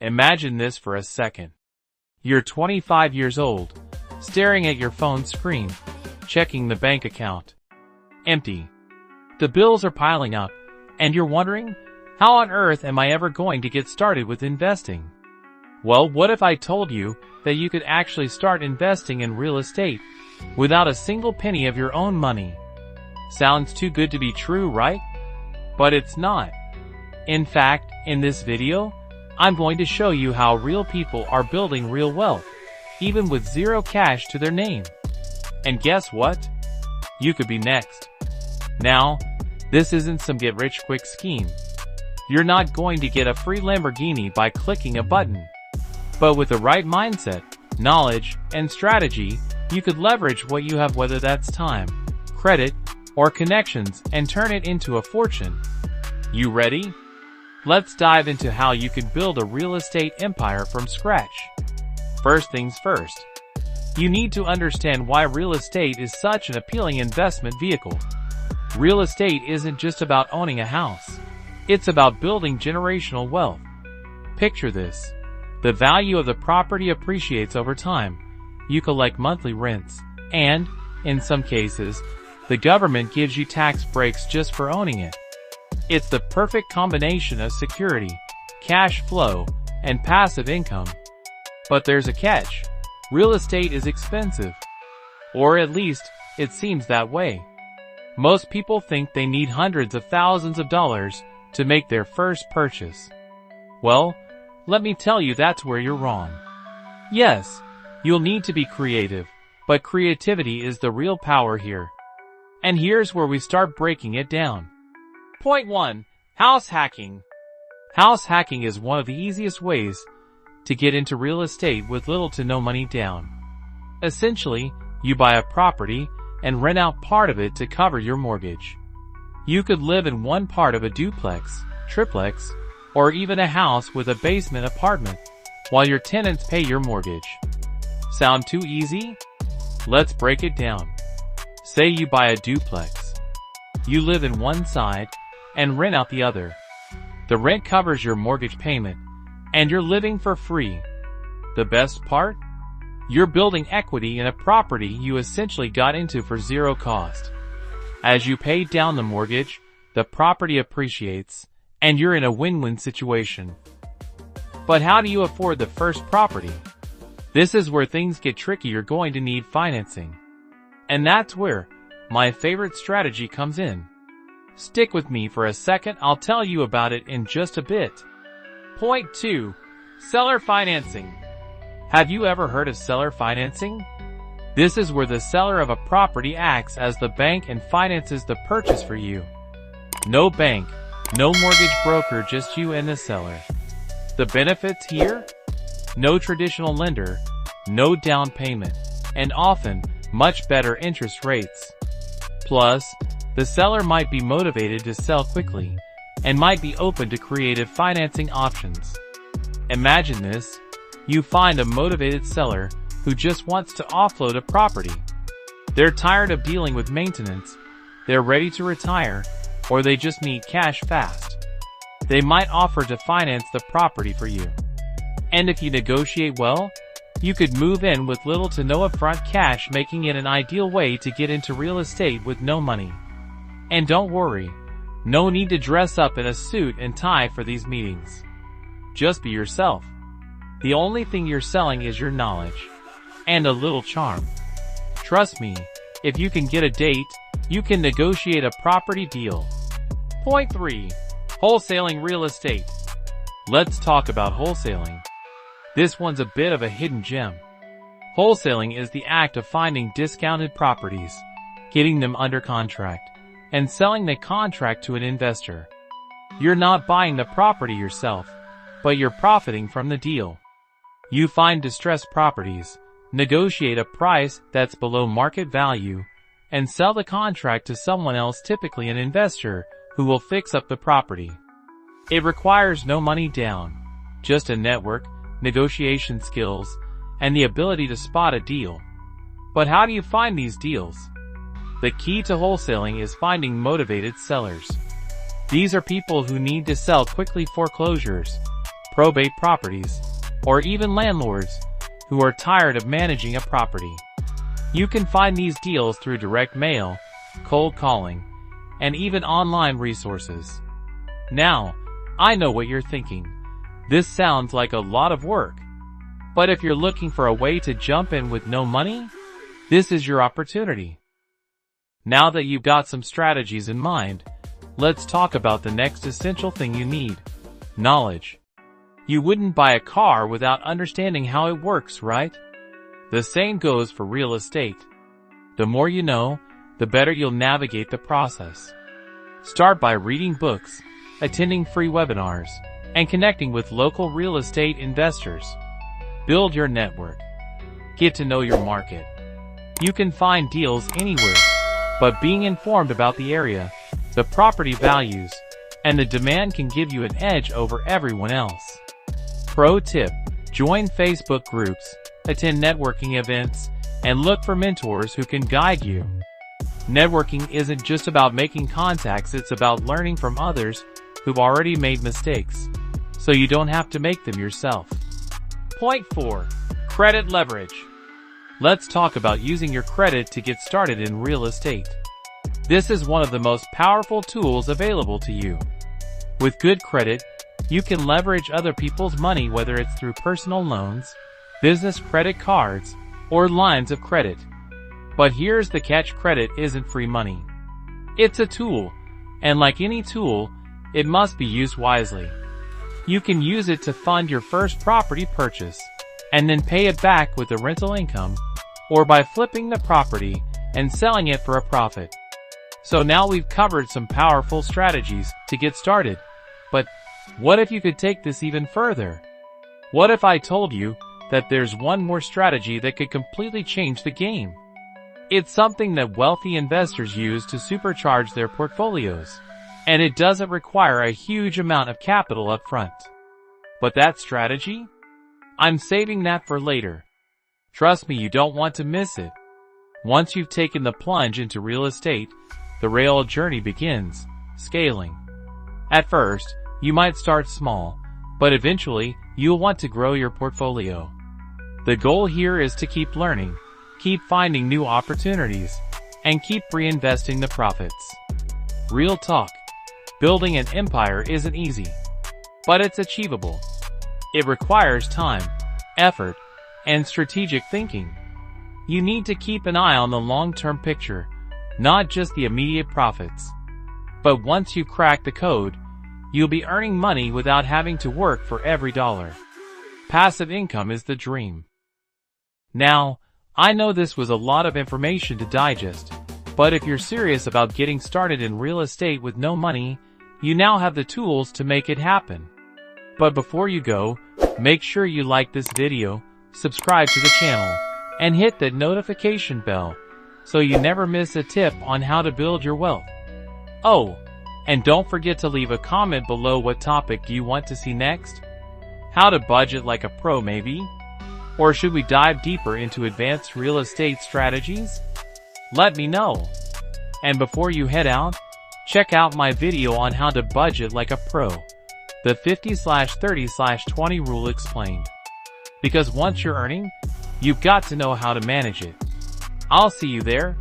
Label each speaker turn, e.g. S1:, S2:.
S1: Imagine this for a second. You're 25 years old, staring at your phone screen, checking the bank account. Empty. The bills are piling up, and you're wondering, how on earth am I ever going to get started with investing? Well, what if I told you that you could actually start investing in real estate without a single penny of your own money? Sounds too good to be true, right? But it's not. In fact, in this video, I'm going to show you how real people are building real wealth, even with zero cash to their name. And guess what? You could be next. Now, this isn't some get-rich-quick scheme. You're not going to get a free Lamborghini by clicking a button. But with the right mindset, knowledge, and strategy, you could leverage what you have, whether that's time, credit, or connections, and turn it into a fortune. You ready? Let's dive into how you can build a real estate empire from scratch. First things first. You need to understand why real estate is such an appealing investment vehicle. Real estate isn't just about owning a house. It's about building generational wealth. Picture this. The value of the property appreciates over time. You collect monthly rents, and, in some cases, the government gives you tax breaks just for owning it. It's the perfect combination of security, cash flow, and passive income. But there's a catch. Real estate is expensive. Or at least, it seems that way. Most people think they need hundreds of thousands of dollars to make their first purchase. Well, let me tell you that's where you're wrong. Yes, you'll need to be creative, but creativity is the real power here. And here's where we start breaking it down. Point 1. House hacking. House hacking is one of the easiest ways to get into real estate with little to no money down. Essentially, you buy a property and rent out part of it to cover your mortgage. You could live in one part of a duplex, triplex, or even a house with a basement apartment, while your tenants pay your mortgage. Sound too easy? Let's break it down. Say you buy a duplex. You live in one side and rent out the other. The rent covers your mortgage payment, and you're living for free. The best part? You're building equity in a property you essentially got into for zero cost. As you pay down the mortgage, the property appreciates, and you're in a win-win situation. But how do you afford the first property? This is where things get tricky. You're going to need financing. And that's where my favorite strategy comes in. Stick with me for a second, I'll tell you about it in just a bit. Point 2. Seller financing. Have you ever heard of seller financing? This is where the seller of a property acts as the bank and finances the purchase for you. No bank, no mortgage broker, just you and the seller. The benefits here? No traditional lender, no down payment, and often, much better interest rates. Plus, the seller might be motivated to sell quickly, and might be open to creative financing options. Imagine this. You find a motivated seller who just wants to offload a property. They're tired of dealing with maintenance, they're ready to retire, or they just need cash fast. They might offer to finance the property for you. And if you negotiate well, you could move in with little to no upfront cash, making it an ideal way to get into real estate with no money. And don't worry, no need to dress up in a suit and tie for these meetings. Just be yourself. The only thing you're selling is your knowledge. And a little charm. Trust me, if you can get a date, you can negotiate a property deal. Point 3. Wholesaling real estate. Let's talk about wholesaling. This one's a bit of a hidden gem. Wholesaling is the act of finding discounted properties, getting them under contract, and selling the contract to an investor. You're not buying the property yourself, but you're profiting from the deal. You find distressed properties, negotiate a price that's below market value, and sell the contract to someone else, typically an investor, who will fix up the property. It requires no money down, just a network, negotiation skills, and the ability to spot a deal. But how do you find these deals? The key to wholesaling is finding motivated sellers. These are people who need to sell quickly. Foreclosures, probate properties, or even landlords who are tired of managing a property. You can find these deals through direct mail, cold calling, and even online resources. Now, I know what you're thinking. This sounds like a lot of work. But if you're looking for a way to jump in with no money, this is your opportunity. Now that you've got some strategies in mind, let's talk about the next essential thing you need: knowledge. You wouldn't buy a car without understanding how it works, right? The same goes for real estate. The more you know, the better you'll navigate the process. Start by reading books, attending free webinars, and connecting with local real estate investors. Build your network. Get to know your market. You can find deals anywhere, but being informed about the area, the property values, and the demand can give you an edge over everyone else. Pro tip: join Facebook groups, attend networking events, and look for mentors who can guide you. Networking isn't just about making contacts, it's about learning from others who've already made mistakes, so you don't have to make them yourself. Point 4. Credit leverage. Let's talk about using your credit to get started in real estate. This is one of the most powerful tools available to you. With good credit, you can leverage other people's money, whether it's through personal loans, business credit cards, or lines of credit. But here's the catch: credit isn't free money. It's a tool, and like any tool, it must be used wisely. You can use it to fund your first property purchase, and then pay it back with a rental income, or by flipping the property and selling it for a profit. So now we've covered some powerful strategies to get started. But what if you could take this even further? What if I told you that there's one more strategy that could completely change the game? It's something that wealthy investors use to supercharge their portfolios, and it doesn't require a huge amount of capital up front. But that strategy? I'm saving that for later. Trust me, you don't want to miss it. Once you've taken the plunge into real estate, the real journey begins: scaling. At first, you might start small, but eventually, you'll want to grow your portfolio. The goal here is to keep learning, keep finding new opportunities, and keep reinvesting the profits. Real talk: building an empire isn't easy, but it's achievable. It requires time, effort, and strategic thinking. You need to keep an eye on the long-term picture, not just the immediate profits. But once you crack the code, you'll be earning money without having to work for every dollar. Passive income is the dream. Now, I know this was a lot of information to digest, but if you're serious about getting started in real estate with no money, you now have the tools to make it happen. But before you go, make sure you like this video, subscribe to the channel, and hit that notification bell so you never miss a tip on how to build your wealth. Oh, and don't forget to leave a comment below. What topic do you want to see next? How to budget like a pro, maybe? Or should we dive deeper into advanced real estate strategies? Let me know. And before you head out, check out my video on how to budget like a pro. The 50/30/20 rule explained. Because once you're earning, you've got to know how to manage it. I'll see you there.